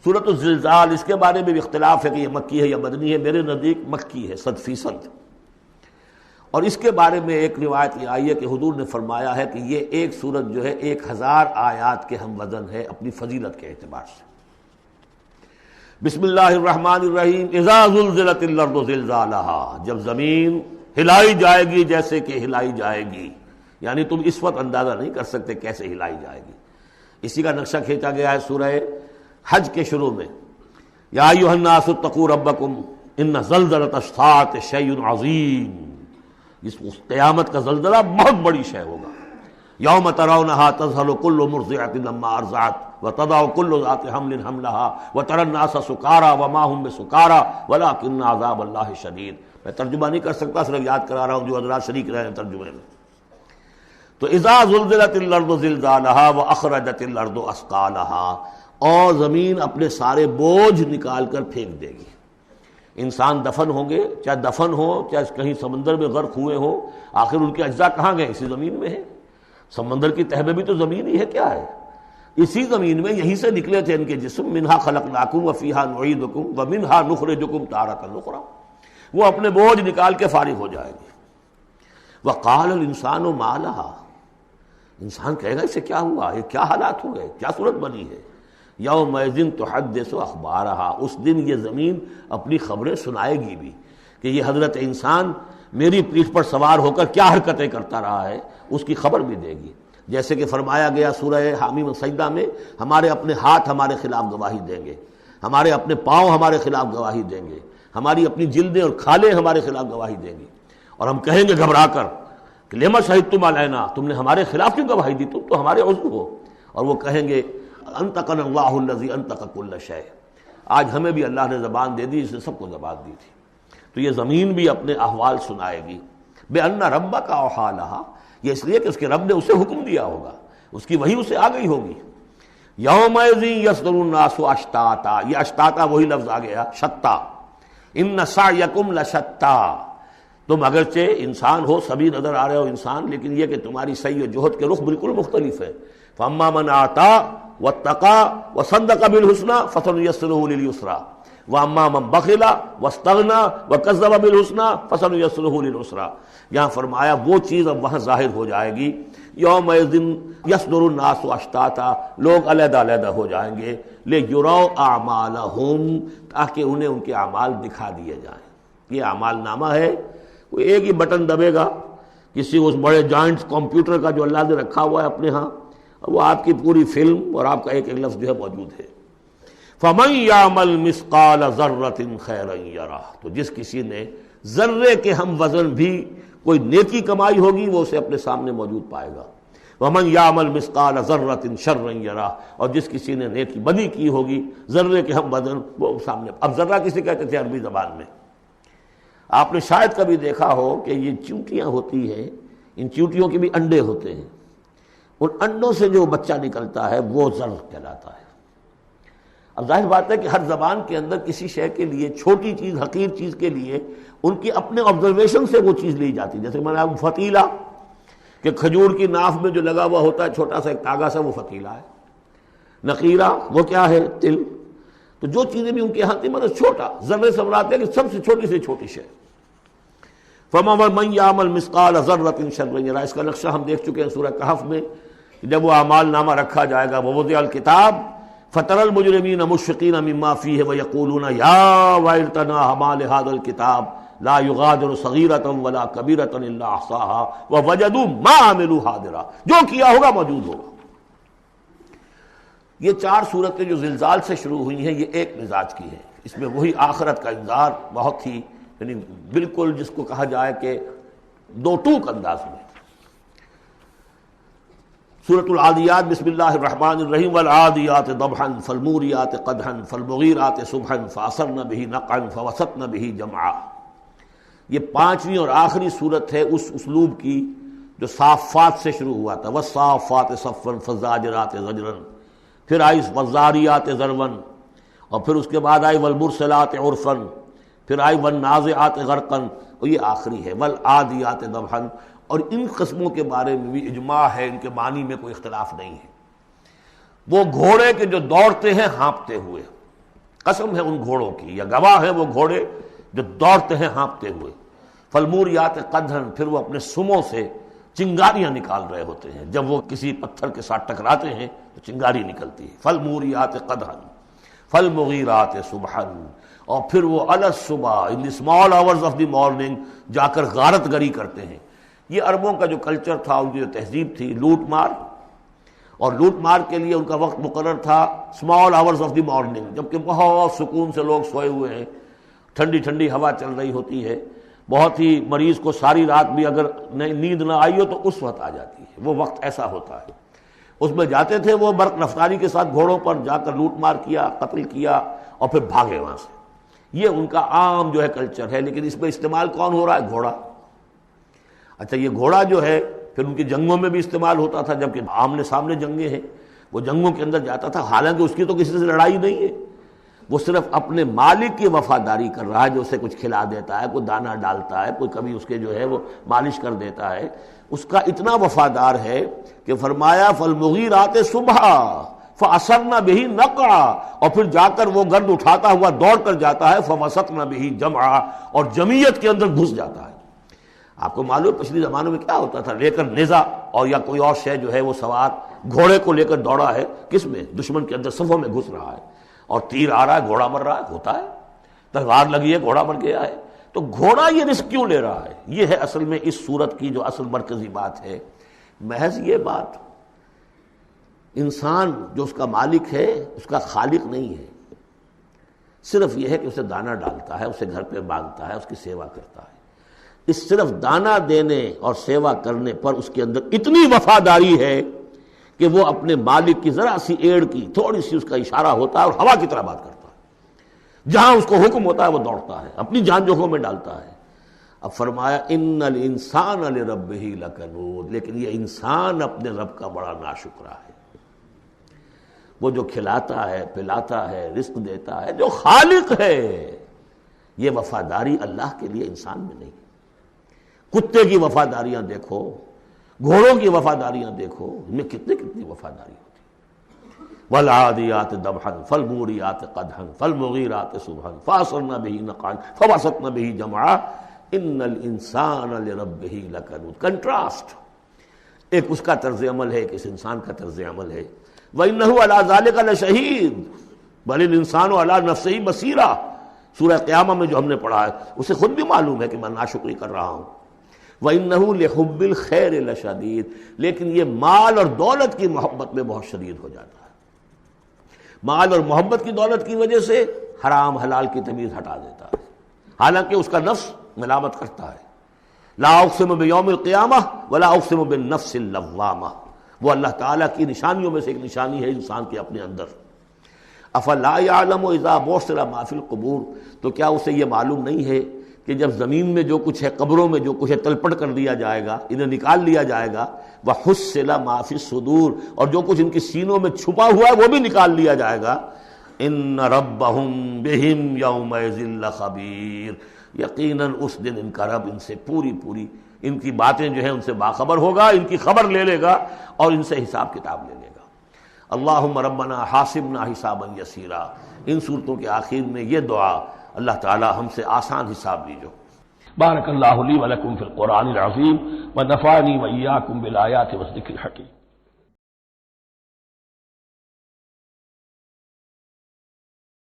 سورۃ الزلزال، اس کے بارے میں بھی اختلاف ہے کہ یہ مکی ہے یا مدنی ہے. میرے نزدیک مکی ہے 100%. اور اس کے بارے میں ایک روایت یہ آئی ہے کہ حضور نے فرمایا ہے کہ یہ ایک سورت جو ہے 1000 آیات کے ہم وزن ہے اپنی فضیلت کے اعتبار سے. بسم اللہ الرحمن الرحیم. اذا زلزلت الارض زلزالها، جب زمین ہلائی جائے گی جیسے کہ ہلائی جائے گی، یعنی تم اس وقت اندازہ نہیں کر سکتے کیسے ہلائی جائے گی. اسی کا نقشہ کھینچا گیا ہے سورہ حج کے شروع میں. یا ایھا الناس اتقوا ربکم ان زلزلۃ الساعۃ شیء عظیم. اس قیامت کا زلزلہ بہت بڑی شے ہوگا. یوم ترونھا تذہل کل مرضعۃ عما ارضعت وتضع کل ذات حمل حملها وترى الناس سکارى وما هم بسکارى ولكن عذاب اللہ شدید. میں ترجمہ نہیں کر سکتا، صرف یاد کرا رہا ہوں جو حضرات شریک رہے ہیں ترجمے میں. تو اذا زلزلت الارض زلزالها واخرجت الارض اثقالها، اور زمین اپنے سارے بوجھ نکال کر پھینک دے گی. انسان دفن ہوں گے، چاہے دفن ہو چاہے کہیں سمندر میں غرق ہوئے ہوں، آخر ان کے اجزاء کہاں گئے؟ اسی زمین میں ہے. سمندر کی تہہ میں بھی تو زمین ہی ہے. کیا ہے؟ اسی زمین میں، یہیں سے نکلے تھے ان کے جسم. منہا خلقناکم وفیہا نعیدکم ومنہا نخرجکم تارۃ اخری. وہ اپنے بوجھ نکال کے فارغ ہو جائے گی. وقال الانسان ما لہا، انسان کہے گا اسے کیا ہوا، یہ کیا حالات ہو گئے، کیا صورت بنی ہے. یومئذ تحدث اخبارہا، اس دن یہ زمین اپنی خبریں سنائے گی بھی کہ یہ حضرت انسان میری پیٹھ پر سوار ہو کر کیا حرکتیں کرتا رہا ہے، اس کی خبر بھی دے گی. جیسے کہ فرمایا گیا سورہ حامیم سجدہ میں، ہمارے اپنے ہاتھ ہمارے خلاف گواہی دیں گے، ہمارے اپنے پاؤں ہمارے خلاف گواہی دیں گے، ہماری اپنی جلدیں اور کھالیں ہمارے خلاف گواہی دیں گی. اور ہم کہیں گے گھبرا کر کہ لما شہدتم علینا، تم نے ہمارے خلاف کیوں گواہی دی، تم تو ہمارے عضو ہو. اور وہ کہیں گے انطقنا اللہ الذی انطق کل شیء، آج ہمیں بھی اللہ نے زبان دے دی، اس نے سب کو زبان دی تھی. تو یہ زمین بھی اپنے احوال سنائے گی. بأن ربک اوحی لہا، یہ اس لیے کہ اس کے رب نے اسے حکم دیا ہوگا، اس کی وحی اسے آ گئی ہوگی. یومئذ یصدر الناس اشتاتا، یہ اشتاتا وہی لفظ آ گیا شتا. ان سعیکم لشتا، تم اگرچہ انسان ہو، سبھی نظر آ رہے ہو انسان، لیکن یہ کہ تمہاری سعی و جہد کے رخ بالکل مختلف ہے. فاما من آتا واتقى وصدق بالحسنى فسنيسره لليسرى واما من بخل واستغنى وكذب بالحسنى فسنيسره للعسرى. یہاں فرمایا وہ چیز اب وہاں ظاہر ہو جائے گی. یومئذ یصدر الناس اشتاتا، لوگ علیحدہ علیحدہ ہو جائیں گے. لیروا اعمالهم، تاکہ انہیں ان کے اعمال دکھا دیے جائیں. یہ اعمال نامہ ہے، کوئی ایک ہی بٹن دبے گا کسی اس بڑے جائنٹ کمپیوٹر کا جو اللہ نے رکھا ہوا ہے اپنے ہاں، وہ آپ کی پوری فلم اور آپ کا ایک ایک لفظ جو ہے موجود ہے. فَمَن يَعْمَلْ مِثْقَالَ ذَرَّةٍ خَيْرًا يَرَهُ، تو جس کسی نے ذرے کے ہم وزن بھی کوئی نیکی کمائی ہوگی وہ اسے اپنے سامنے موجود پائے گا. وَمَن يَعْمَلْ مِثْقَالَ ذَرَّةٍ شَرًّا يَرَهُ، اور جس کسی نے نیکی بدی کی ہوگی ذرے کے ہم وزن وہ سامنے. اب ذرہ کسی کہتے تھے عربی زبان میں. آپ نے شاید کبھی دیکھا ہو کہ یہ چیونٹیاں ہوتی ہیں، ان چیونٹیوں کے بھی انڈے ہوتے ہیں، ان انڈوں سے جو بچہ نکلتا ہے وہ ذر کہلاتا ہے. اب ظاہر بات ہے کہ ہر زبان کے اندر کسی شے کے لیے، چھوٹی چیز حقیر چیز کے لیے ان کی اپنے آبزرویشن سے وہ چیز لی جاتی ہے. جیسے میں نے آپ فتیلہ، کہ کھجور کی ناف میں جو لگا ہوا ہوتا ہے چھوٹا سا ایک تاگا سا، وہ فتیلہ ہے. نقیرہ وہ کیا ہے؟ تل. تو جو چیزیں بھی ان کے یہاں تھی مطلب چھوٹا، ذرے سے مراد ہے کہ سب سے چھوٹی شے. فَمَن يَعْمَلْ مِثْقَالَ ذَرَّةٍ شَرًّا يَرَهُ، اس کا نقشہ ہم دیکھ چکے ہیں سورہ کہف میں. جب وہ اعمال نامہ رکھا جائے گا، وَوُضِعَ الْكِتَابُ فَتَرَى الْمُجْرِمِينَ مُشْفِقِينَ مِمَّا فِيهِ وَيَقُولُونَ يَا وَيْلَتَنَا مَا لِهَذَا الْكِتَابِ لَا يُغَادِرُ صَغِيرَةً وَلَا كَبِيرَةً إِلَّا أَحْصَاهَا وَوَجَدُوا مَا عَمِلُوا حَاضِرًا، جو کیا ہوگا موجود ہوگا. یہ 4 صورتیں جو زلزال سے شروع ہوئی ہیں یہ ایک مزاج کی ہیں. اس میں وہی آخرت کا انذار بہت ہی، یعنی بالکل جس کو کہا جائے کہ دو ٹوک انداز میں. سورۃ العادیات، بسم اللہ الرحمن الرحیم. والعادیات ضبحا فالموریات قدحا فالمغیرات صبحا فاثرن به نقعا فوسطن به جمعا. یہ 5ویں اور آخری صورت ہے اس اسلوب کی جو صافات سے شروع ہوا تھا. والصافات صفا فالزاجرات زجرا، پھر آئی والذاریات ذروا، اور پھر اس کے بعد آئی والمرسلات عرفا، پھر آئی والنازعات غرقا، اور یہ آخری ہے والعادیات ضبحا. اور ان قسموں کے بارے میں بھی اجماع ہے، ان کے معنی میں کوئی اختلاف نہیں ہے. وہ گھوڑے کے جو دوڑتے ہیں ہانپتے ہوئے، قسم ہے ان گھوڑوں کی، یا گواہ ہیں وہ گھوڑے جو دوڑتے ہیں ہانپتے ہوئے. فالموریات قدحن، پھر وہ اپنے سموں سے چنگاریاں نکال رہے ہوتے ہیں. جب وہ کسی پتھر کے ساتھ ٹکراتے ہیں تو چنگاری نکلتی ہے. فالموریات قدحن فالمغیرات صبحا، اور پھر وہ الصبح in the small hours of the morning جا کر غارت گری کرتے ہیں. یہ عربوں کا جو کلچر تھا، ان کی جو تہذیب تھی، لوٹ مار، اور لوٹ مار کے لیے ان کا وقت مقرر تھا small hours of the morning, جبکہ بہت سکون سے لوگ سوئے ہوئے ہیں، ٹھنڈی ٹھنڈی ہوا چل رہی ہوتی ہے، بہت ہی مریض کو ساری رات بھی اگر نیند نہ آئی ہو تو اس وقت آ جاتی ہے. وہ وقت ایسا ہوتا ہے. اس میں جاتے تھے وہ برق رفتاری کے ساتھ گھوڑوں پر جا کر لوٹ مار کیا، قتل کیا اور پھر بھاگے وہاں سے. یہ ان کا عام جو ہے کلچر ہے. لیکن اس میں استعمال کون ہو رہا ہے؟ گھوڑا. اچھا، یہ گھوڑا جو ہے پھر ان کی جنگوں میں بھی استعمال ہوتا تھا، جبکہ آمنے سامنے جنگیں ہیں، وہ جنگوں کے اندر جاتا تھا، حالانکہ اس کی تو کسی سے لڑائی نہیں ہے، وہ صرف اپنے مالک کی وفاداری کر رہا ہے، جو اسے کچھ کھلا دیتا ہے، کوئی دانہ ڈالتا ہے، کوئی کبھی اس کے جو ہے وہ مالش کر دیتا ہے، اس کا اتنا وفادار ہے کہ فرمایا فالمغیرات صبحا فاثرن بہ نقعا، اور پھر جا کر وہ گرد اٹھاتا ہوا دوڑ کر جاتا ہے فوسطن بہ جمعا، اور جمعیت کے اندر گھس جاتا ہے. آپ کو معلوم پچھلی زمانوں میں کیا ہوتا تھا، لے کر نیزہ اور یا کوئی اور شے جو ہے وہ سوار گھوڑے کو لے کر دوڑا ہے، کس میں؟ دشمن کے اندر صفوں میں گھس رہا ہے، اور تیر آ رہا ہے، گھوڑا مر رہا ہے، ہوتا ہے، تلوار لگی ہے، گھوڑا مر گیا ہے. تو گھوڑا یہ رسک کیوں لے رہا ہے؟ یہ ہے اصل میں اس صورت کی جو اصل مرکزی بات ہے. محض یہ بات، انسان جو اس کا مالک ہے اس کا خالق نہیں ہے، صرف یہ ہے کہ اسے دانہ ڈالتا ہے، اسے گھر پہ باندھتا ہے، اس کی سیوا کرتا ہے. اس صرف دانہ دینے اور سیوا کرنے پر اس کے اندر اتنی وفاداری ہے کہ وہ اپنے مالک کی ذرا سی ایڑ کی تھوڑی سی اس کا اشارہ ہوتا ہے اور ہوا کی طرح بات کرتا ہے، جہاں اس کو حکم ہوتا ہے وہ دوڑتا ہے، اپنی جان جوکھوں میں ڈالتا ہے. اب فرمایا ان الانسان لربہ لکنود، لیکن یہ انسان اپنے رب کا بڑا ناشکرا ہے. وہ جو کھلاتا ہے، پلاتا ہے، رزق دیتا ہے، جو خالق ہے، یہ وفاداری اللہ کے لیے انسان میں نہیں. کتے کی وفاداریاں دیکھو، گھوڑوں کی وفاداریاں دیکھو، ان میں کتنی وفاداری ہوتی ہے. والعادیات ضبحا فالموریات قدحا فالمغیرات صبحا فاثرن بہ نقعا فوسطن بہ جمعا ان الانسان لربہ لکنود. کنٹراسٹ، ایک اس کا طرز عمل ہے، ایک اس انسان کا طرز عمل ہے. وَإِنَّهُ عَلَىٰ ذَلِكَ لَشَهِيدٌ بَلِ الْإِنسَانُ عَلَىٰ نَفْسِهِ بَصِيرًا، سورہ قیامہ میں جو ہم نے پڑھا ہے اسے خود بھی معلوم ہے کہ میں ناشکری کر رہا ہوں. وَإِنَّهُ لِحُبِّ الْخَيْرِ لَشَدِيدٌ، لیکن یہ مال اور دولت کی محبت میں بہت شدید ہو جاتا ہے. مال اور محبت کی دولت کی وجہ سے حرام حلال کی تمیز ہٹا دیتا ہے، حالانکہ اس کا نفس ملامت کرتا ہے. لا اقسم بیوم القیامہ ولا اقسم بالنفس اللوامہ، وہ اللہ تعالیٰ کی نشانیوں میں سے ایک نشانی ہے انسان کے اپنے اندر. افلا یعلم اذا بعثر ما فی القبور، تو کیا اسے یہ معلوم نہیں ہے کہ جب زمین میں جو کچھ ہے، قبروں میں جو کچھ ہے، تلپٹ کر دیا جائے گا، انہیں نکال لیا جائے گا. وحصل ما فی الصدور، اور جو کچھ ان کی سینوں میں چھپا ہوا ہے وہ بھی نکال لیا جائے گا. ان ربہم بہم یومئذ لخبیر، یقیناً اس دن ان کا رب ان سے پوری ان کی باتیں جو ہیں ان سے باخبر ہوگا، ان کی خبر لے لے گا اور ان سے حساب کتاب لے لے گا. اللہم ربنا حاسبنا حسابا یسیرا، ان صورتوں کے آخر میں یہ دعا، اللہ تعالی ہم سے آسان حساب لیجو. بارک اللہ لی ولکم فی القرآن العظیم ونفعنی وإیاکم بالآیات والذکر الحکیم.